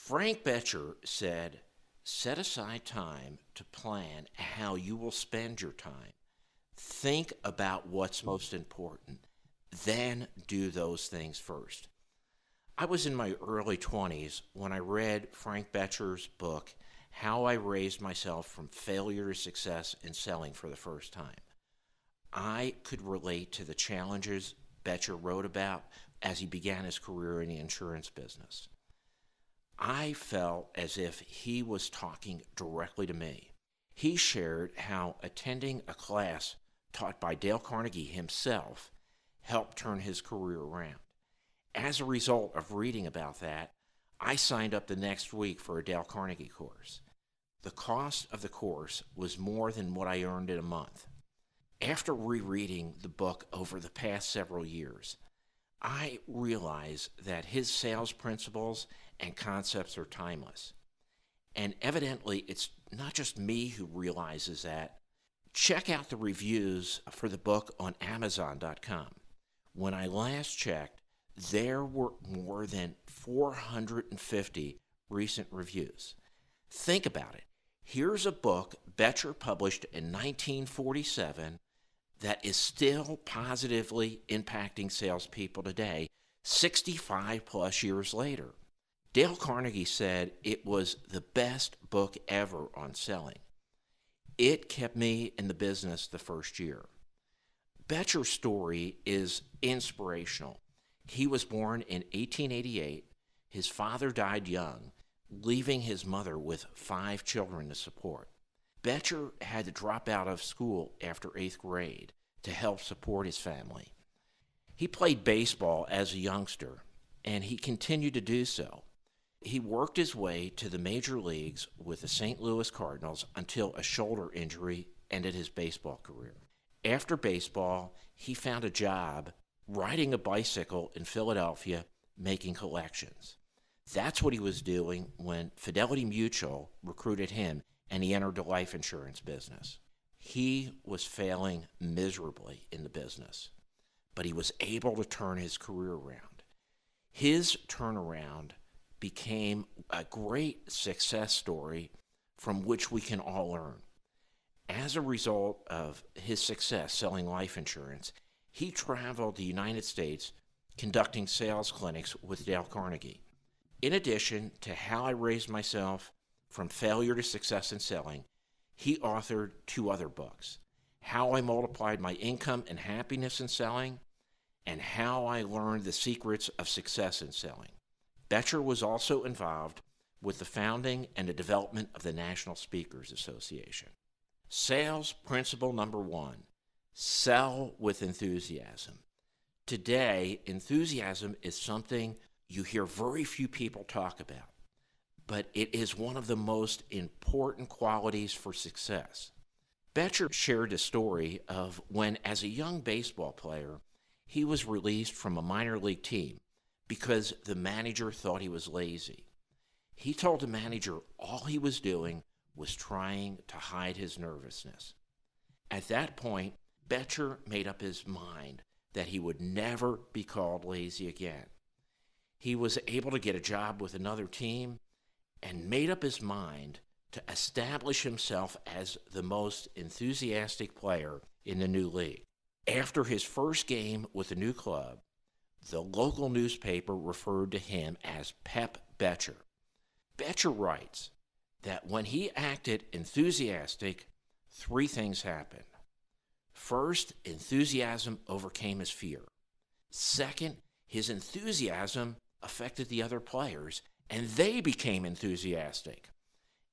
Frank Betcher said, set aside time to plan how you will spend your time. Think about what's most important, then do those things first. I was in my early 20s when I read Frank Betcher's book, How I Raised Myself from Failure to Success in Selling, for the first time. I could relate to the challenges Betcher wrote about as he began his career in the insurance business. I felt as if he was talking directly to me. He shared how attending a class taught by Dale Carnegie himself helped turn his career around. As a result of reading about that, I signed up the next week for a Dale Carnegie course. The cost of the course was more than what I earned in a month. After rereading the book over the past several years, I realize that his sales principles and concepts are timeless. And evidently, it's not just me who realizes that. Check out the reviews for the book on Amazon.com. When I last checked, there were more than 450 recent reviews. Think about it. Here's a book Betcher published in 1947 that is still positively impacting salespeople today, 65 plus years later. Dale Carnegie said it was the best book ever on selling. It kept me in the business the first year. Betcher's story is inspirational. He was born in 1888. His father died young, leaving his mother with 5 children to support. Betcher had to drop out of school after 8th grade to help support his family. He played baseball as a youngster, and he continued to do so. He worked his way to the major leagues with the St. Louis Cardinals until a shoulder injury ended his baseball career. After baseball, he found a job riding a bicycle in Philadelphia, making collections. That's what he was doing when Fidelity Mutual recruited him and he entered the life insurance business. He was failing miserably in the business, but he was able to turn his career around. His turnaround became a great success story from which we can all learn. As a result of his success selling life insurance, he traveled the United States conducting sales clinics with Dale Carnegie. In addition to How I Raised Myself from Failure to Success in Selling, he authored 2 other books, How I Multiplied My Income and Happiness in Selling, and How I Learned the Secrets of Success in Selling. Betcher was also involved with the founding and the development of the National Speakers Association. Sales principle number 1, sell with enthusiasm. Today, enthusiasm is something you hear very few people talk about, but it is one of the most important qualities for success. Betcher shared a story of when, as a young baseball player, he was released from a minor league team because the manager thought he was lazy. He told the manager all he was doing was trying to hide his nervousness. At that point, Betcher made up his mind that he would never be called lazy again. He was able to get a job with another team and made up his mind to establish himself as the most enthusiastic player in the new league. After his first game with the new club, the local newspaper referred to him as Pep Betcher. Betcher writes that when he acted enthusiastic, 3 things happened. First, enthusiasm overcame his fear. Second, his enthusiasm affected the other players, and they became enthusiastic.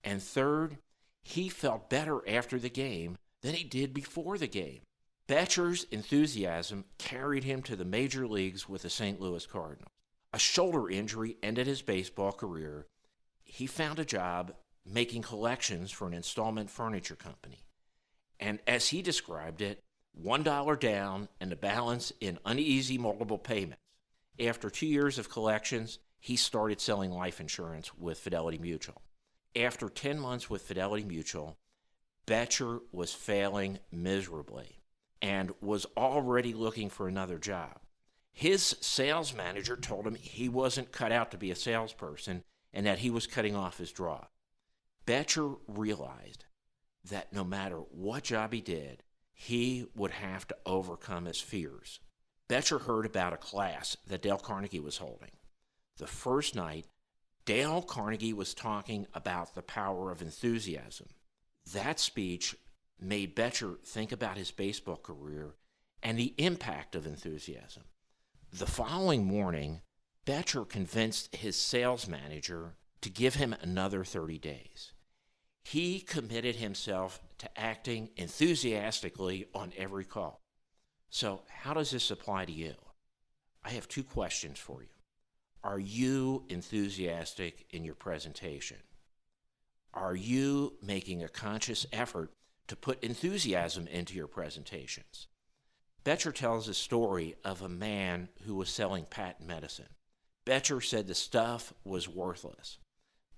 And third, he felt better after the game than he did before the game. Betcher's enthusiasm carried him to the major leagues with the St. Louis Cardinals. A shoulder injury ended his baseball career. He found a job making collections for an installment furniture company. And as he described it, $1 down and the balance in uneasy multiple payments. After 2 years of collections, he started selling life insurance with Fidelity Mutual. After 10 months with Fidelity Mutual, Betcher was failing miserably and was already looking for another job. His sales manager told him he wasn't cut out to be a salesperson and that he was cutting off his draw. Betcher realized that no matter what job he did, he would have to overcome his fears. Betcher heard about a class that Dale Carnegie was holding. The first night, Dale Carnegie was talking about the power of enthusiasm. That speech made Betcher think about his baseball career and the impact of enthusiasm. The following morning, Betcher convinced his sales manager to give him another 30 days. He committed himself to acting enthusiastically on every call. So, how does this apply to you? I have two questions for you. Are you enthusiastic in your presentation? Are you making a conscious effort to put enthusiasm into your presentations? Betcher tells a story of a man who was selling patent medicine. Betcher said the stuff was worthless,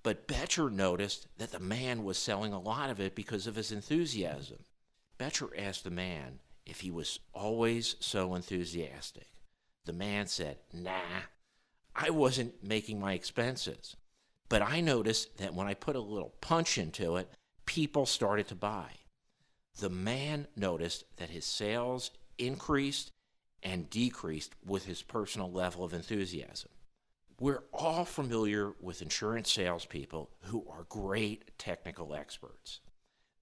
but Betcher noticed that the man was selling a lot of it because of his enthusiasm. Betcher asked the man if he was always so enthusiastic. The man said, "Nah, I wasn't making my expenses, but I noticed that when I put a little punch into it, people started to buy." The man noticed that his sales increased and decreased with his personal level of enthusiasm. We're all familiar with insurance salespeople who are great technical experts.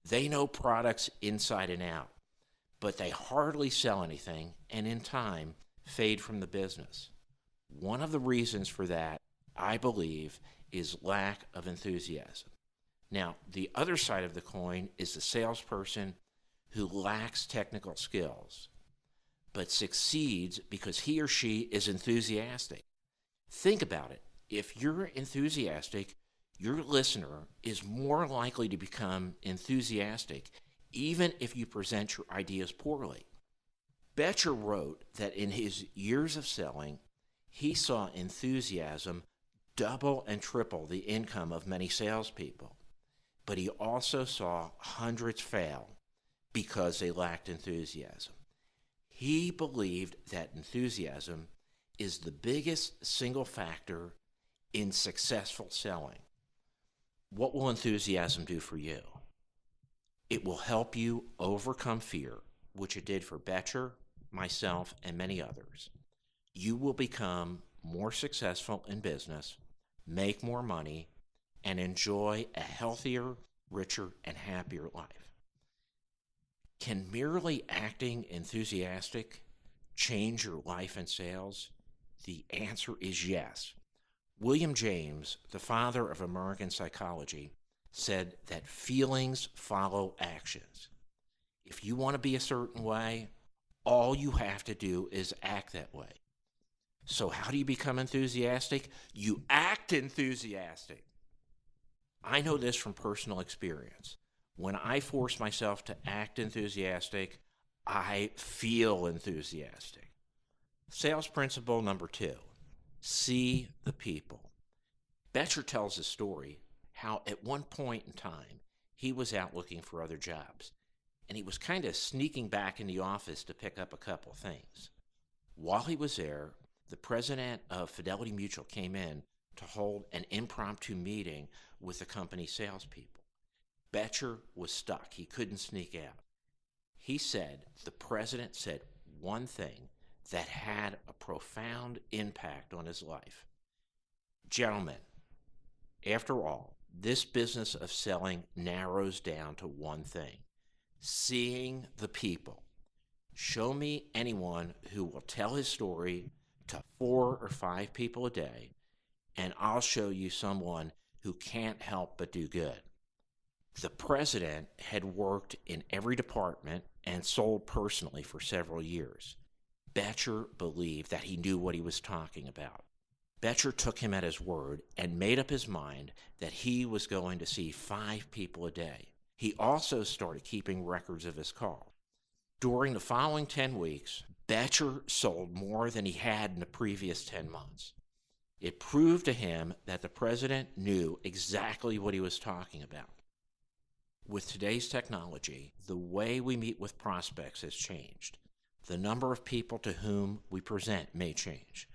They know products inside and out, but they hardly sell anything and in time fade from the business. One of the reasons for that, I believe, is lack of enthusiasm. Now, the other side of the coin is the salesperson who lacks technical skills, but succeeds because he or she is enthusiastic. Think about it. If you're enthusiastic, your listener is more likely to become enthusiastic, even if you present your ideas poorly. Betcher wrote that in his years of selling, he saw enthusiasm double and triple the income of many salespeople, but he also saw hundreds fail because they lacked enthusiasm. He believed that enthusiasm is the biggest single factor in successful selling. What will enthusiasm do for you? It will help you overcome fear, which it did for Betcher, myself, and many others. You will become more successful in business, make more money, and enjoy a healthier, richer, and happier life. Can merely acting enthusiastic change your life and sales? The answer is yes. William James, the father of American psychology, said that feelings follow actions. If you want to be a certain way, all you have to do is act that way. So how do you become enthusiastic? You act enthusiastic. I know this from personal experience. When I force myself to act enthusiastic, I feel enthusiastic. Sales principle number 2, see the people. Betcher tells a story how at one point in time he was out looking for other jobs, and he was kind of sneaking back in the office to pick up a couple things. While he was there, the president of Fidelity Mutual came in to hold an impromptu meeting with the company salespeople. Betcher was stuck. He couldn't sneak out. He said the president said one thing that had a profound impact on his life. "Gentlemen, after all, this business of selling narrows down to one thing: seeing the people. Show me anyone who will tell his story to 4 or 5 people a day, and I'll show you someone who can't help but do good." The president had worked in every department and sold personally for several years. Betcher believed that he knew what he was talking about. Betcher took him at his word and made up his mind that he was going to see 5 people a day. He also started keeping records of his calls. During the following 10 weeks, Betcher sold more than he had in the previous 10 months. It proved to him that the president knew exactly what he was talking about. With today's technology, the way we meet with prospects has changed. The number of people to whom we present may change,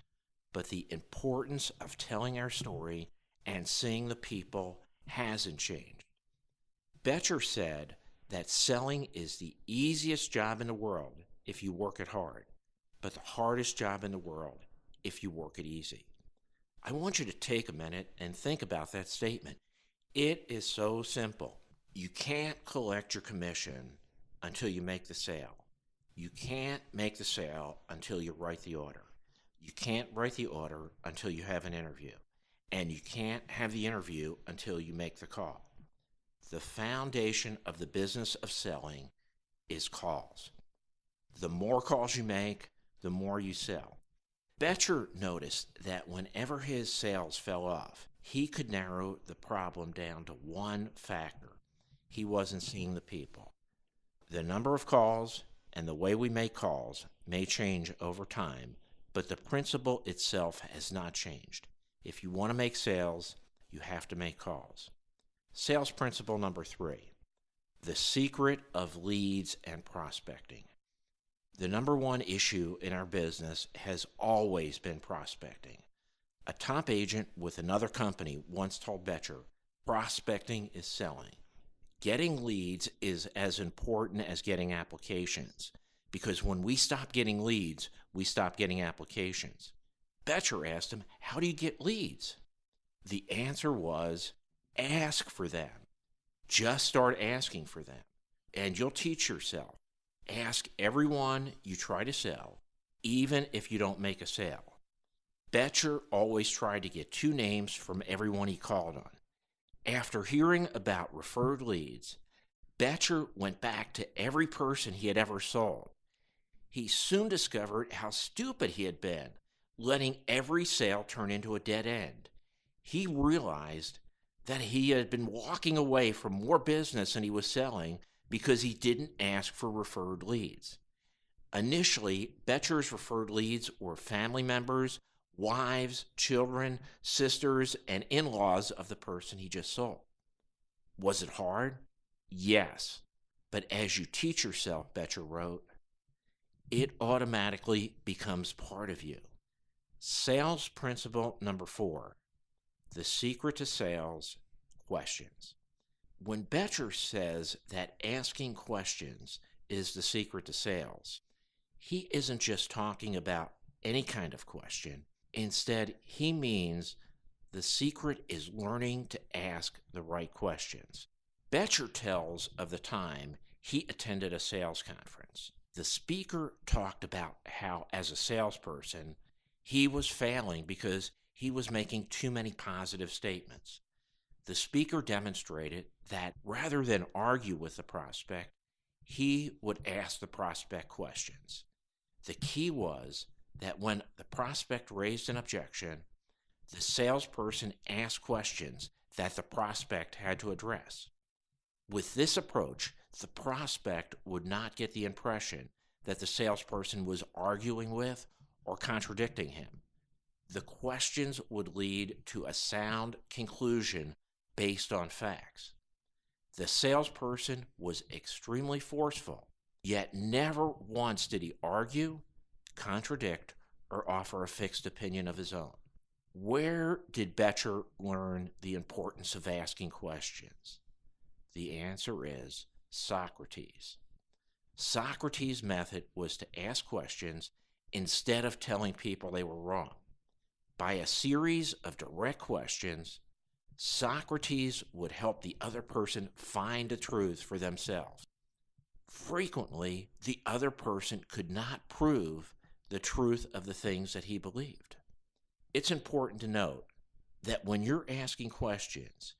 but the importance of telling our story and seeing the people hasn't changed. Betcher said that selling is the easiest job in the world if you work it hard, but the hardest job in the world if you work it easy. I want you to take a minute and think about that statement. It is so simple. You can't collect your commission until you make the sale. You can't make the sale until you write the order. You can't write the order until you have an interview. And you can't have the interview until you make the call. The foundation of the business of selling is calls. The more calls you make, the more you sell. Betcher noticed that whenever his sales fell off, he could narrow the problem down to one factor. He wasn't seeing the people. The number of calls and the way we make calls may change over time, but the principle itself has not changed. If you want to make sales, you have to make calls. Sales principle number 3, the secret of leads and prospecting. The number one issue in our business has always been prospecting. A top agent with another company once told Betcher, prospecting is selling. Getting leads is as important as getting applications, because when we stop getting leads, we stop getting applications. Betcher asked him, how do you get leads? The answer was, ask for them. Just start asking for them, and you'll teach yourself. Ask everyone you try to sell, even if you don't make a sale. Betcher always tried to get 2 names from everyone he called on. After hearing about referred leads, Betcher went back to every person he had ever sold. He soon discovered how stupid he had been, letting every sale turn into a dead end. He realized that he had been walking away from more business than he was selling because he didn't ask for referred leads. Initially, Betcher's referred leads were family members, wives, children, sisters, and in-laws of the person he just sold. Was it hard? Yes. But as you teach yourself, Betcher wrote, it automatically becomes part of you. Sales principle number 4, the secret to sales, questions. When Betcher says that asking questions is the secret to sales, he isn't just talking about any kind of question. Instead, he means the secret is learning to ask the right questions. Betcher tells of the time he attended a sales conference. The speaker talked about how, as a salesperson, he was failing because he was making too many positive statements. The speaker demonstrated that rather than argue with the prospect, he would ask the prospect questions. The key was that when the prospect raised an objection, the salesperson asked questions that the prospect had to address. With this approach, the prospect would not get the impression that the salesperson was arguing with or contradicting him. The questions would lead to a sound conclusion based on facts. The salesperson was extremely forceful, yet never once did he argue, contradict, or offer a fixed opinion of his own. Where did Betcher learn the importance of asking questions? The answer is Socrates. Socrates' method was to ask questions instead of telling people they were wrong. By a series of direct questions, Socrates would help the other person find the truth for themselves. Frequently, the other person could not prove the truth of the things that he believed. It's important to note that when you're asking questions,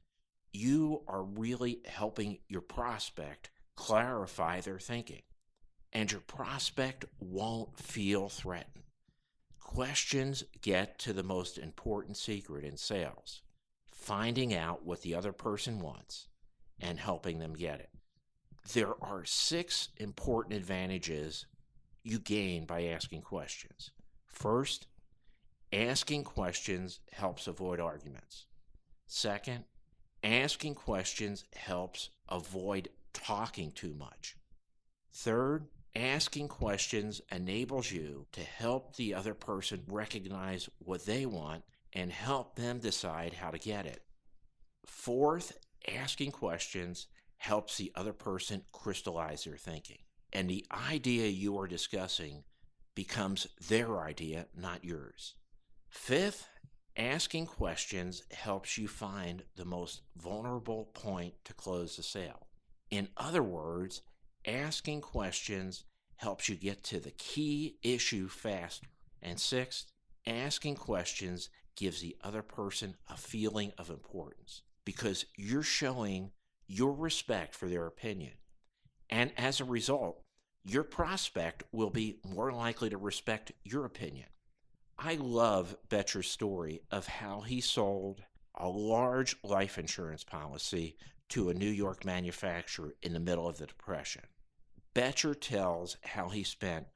you are really helping your prospect clarify their thinking, and your prospect won't feel threatened. Questions get to the most important secret in sales, finding out what the other person wants and helping them get it. There are 6 important advantages you gain by asking questions. First, asking questions helps avoid arguments. Second, asking questions helps avoid talking too much. Third, asking questions enables you to help the other person recognize what they want and help them decide how to get it. Fourth, asking questions helps the other person crystallize their thinking, and the idea you are discussing becomes their idea, not yours. Fifth, asking questions helps you find the most vulnerable point to close the sale. In other words, asking questions helps you get to the key issue faster. And sixth, asking questions gives the other person a feeling of importance because you're showing your respect for their opinion. And as a result, your prospect will be more likely to respect your opinion. I love Boettcher's story of how he sold a large life insurance policy to a New York manufacturer in the middle of the Depression. Boettcher tells how he spent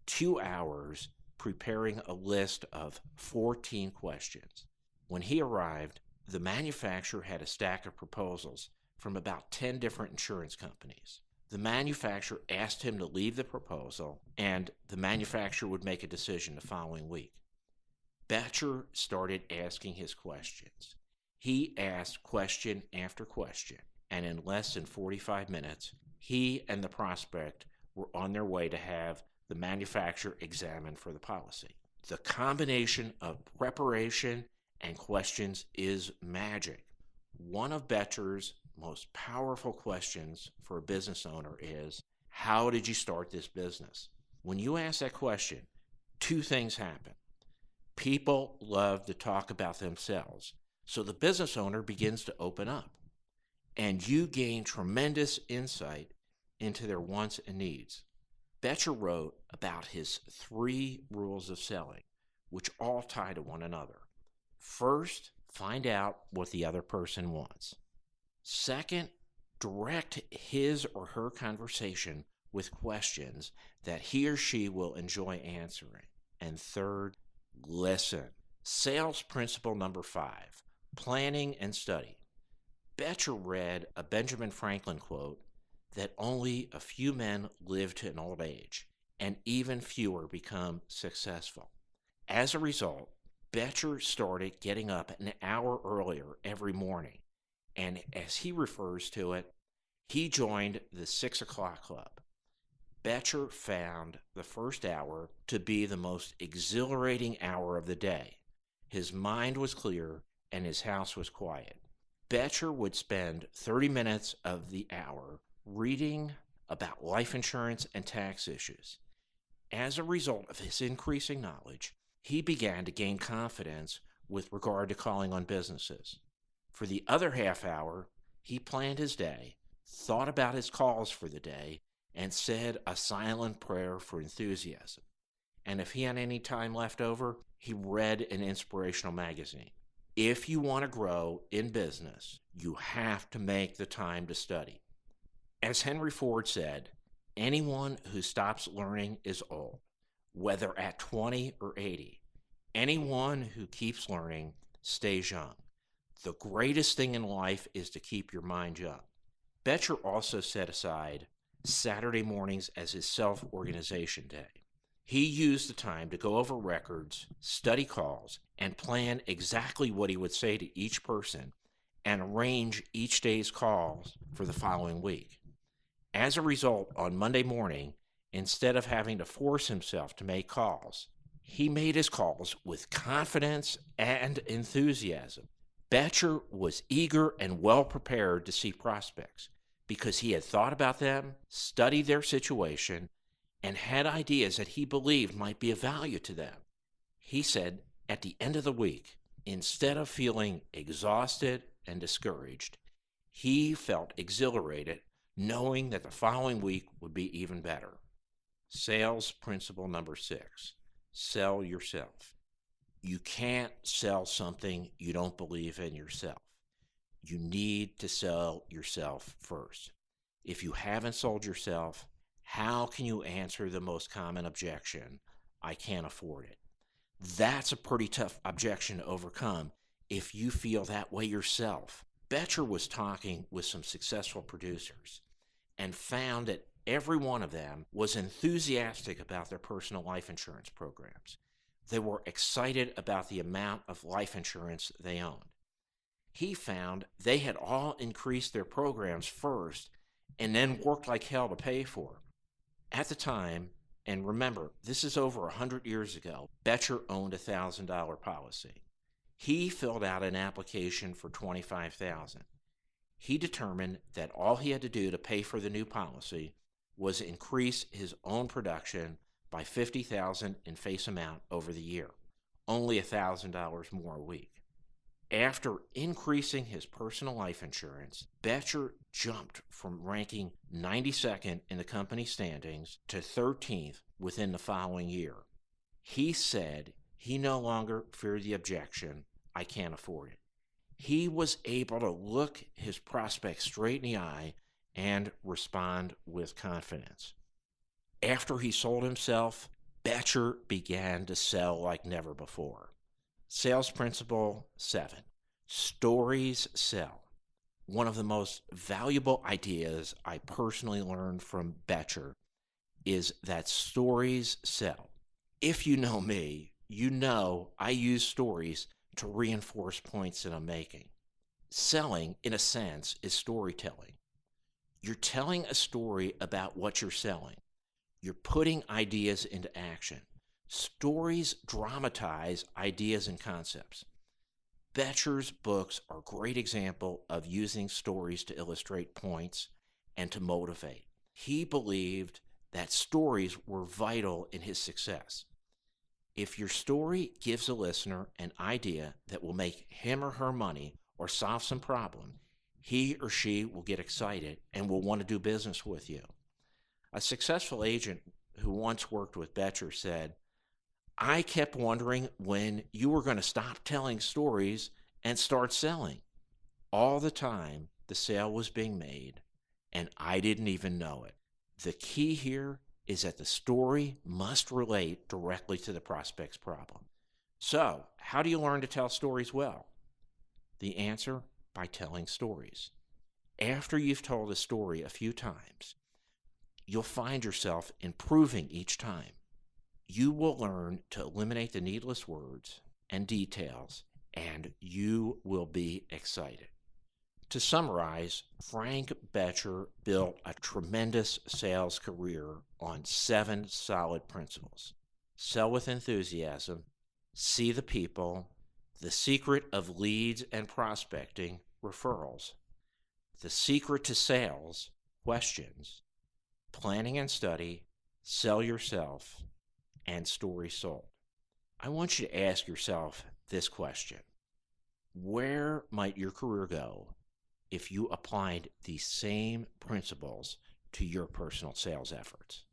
2 hours preparing a list of 14 questions. When he arrived, the manufacturer had a stack of proposals from about 10 different insurance companies. The manufacturer asked him to leave the proposal, and the manufacturer would make a decision the following week. Boettcher started asking his questions. He asked question after question, and in less than 45 minutes, he and the prospect were on their way to have the manufacturer examined for the policy. The combination of preparation and questions is magic. One of Boettcher's most powerful questions for a business owner is, how did you start this business? When you ask that question, two things happen. People love to talk about themselves, so the business owner begins to open up, and you gain tremendous insight into their wants and needs. Boettcher wrote about his 3 rules of selling, which all tie to one another. First, find out what the other person wants. Second, direct his or her conversation with questions that he or she will enjoy answering. And third, listen. Sales principle number 5, planning and study. Boettcher read a Benjamin Franklin quote that only a few men live to an old age, and even fewer become successful. As a result, Boettcher started getting up an hour earlier every morning, and as he refers to it, he joined the 6 o'clock club. Boettcher found the first hour to be the most exhilarating hour of the day. His mind was clear and his house was quiet. Boettcher would spend 30 minutes of the hour reading about life insurance and tax issues. As a result of his increasing knowledge, he began to gain confidence with regard to calling on businesses. For the other half hour, he planned his day, thought about his calls for the day, and said a silent prayer for enthusiasm. And if he had any time left over, he read an inspirational magazine. If you want to grow in business, you have to make the time to study. As Henry Ford said, anyone who stops learning is old, whether at 20 or 80. Anyone who keeps learning stays young. The greatest thing in life is to keep your mind young. Boettcher also set aside Saturday mornings as his self-organization day. He used the time to go over records, study calls, and plan exactly what he would say to each person and arrange each day's calls for the following week. As a result, on Monday morning, instead of having to force himself to make calls, he made his calls with confidence and enthusiasm. Boettcher was eager and well prepared to see prospects because he had thought about them, studied their situation, and had ideas that he believed might be of value to them. He said at the end of the week, instead of feeling exhausted and discouraged, he felt exhilarated knowing that the following week would be even better. Sales principle number 6, sell yourself. You can't sell something you don't believe in yourself. You need to sell yourself first. If you haven't sold yourself, how can you answer the most common objection, I can't afford it? That's a pretty tough objection to overcome if you feel that way yourself. Boettcher was talking with some successful producers and found that every one of them was enthusiastic about their personal life insurance programs. They were excited about the amount of life insurance they owned. He found they had all increased their programs first and then worked like hell to pay for them. At the time, and remember, this is over 100 years ago, Betcher owned a $1,000 policy. He filled out an application for $25,000. He determined that all he had to do to pay for the new policy was increase his own production by $50,000 in face amount over the year, only $1,000 more a week. After increasing his personal life insurance, Betcher jumped from ranking 92nd in the company standings to 13th within the following year. He said he no longer feared the objection, "I can't afford it." He was able to look his prospect straight in the eye and respond with confidence. After he sold himself, Betcher began to sell like never before. Sales Principle 7. Stories sell. One of the most valuable ideas I personally learned from Betcher is that stories sell. If you know me, you know I use stories to reinforce points that I'm making. Selling, in a sense, is storytelling. You're telling a story about what you're selling. You're putting ideas into action. Stories dramatize ideas and concepts. Betcher's books are a great example of using stories to illustrate points and to motivate. He believed that stories were vital in his success. If your story gives a listener an idea that will make him or her money or solve some problem, he or she will get excited and will want to do business with you. A successful agent who once worked with Betcher said, "I kept wondering when you were going to stop telling stories and start selling. All the time the sale was being made, and I didn't even know it." The key here is that the story must relate directly to the prospect's problem. So, how do you learn to tell stories well? The answer: by telling stories. After you've told a story a few times, you'll find yourself improving each time. You will learn to eliminate the needless words and details, and you will be excited. To summarize, Frank Betcher built a tremendous sales career on 7 solid principles. Sell with enthusiasm, see the people, the secret of leads and prospecting, referrals, the secret to sales, questions, planning and study, sell yourself, and story sold. I want you to ask yourself this question: where might your career go if you applied these same principles to your personal sales efforts?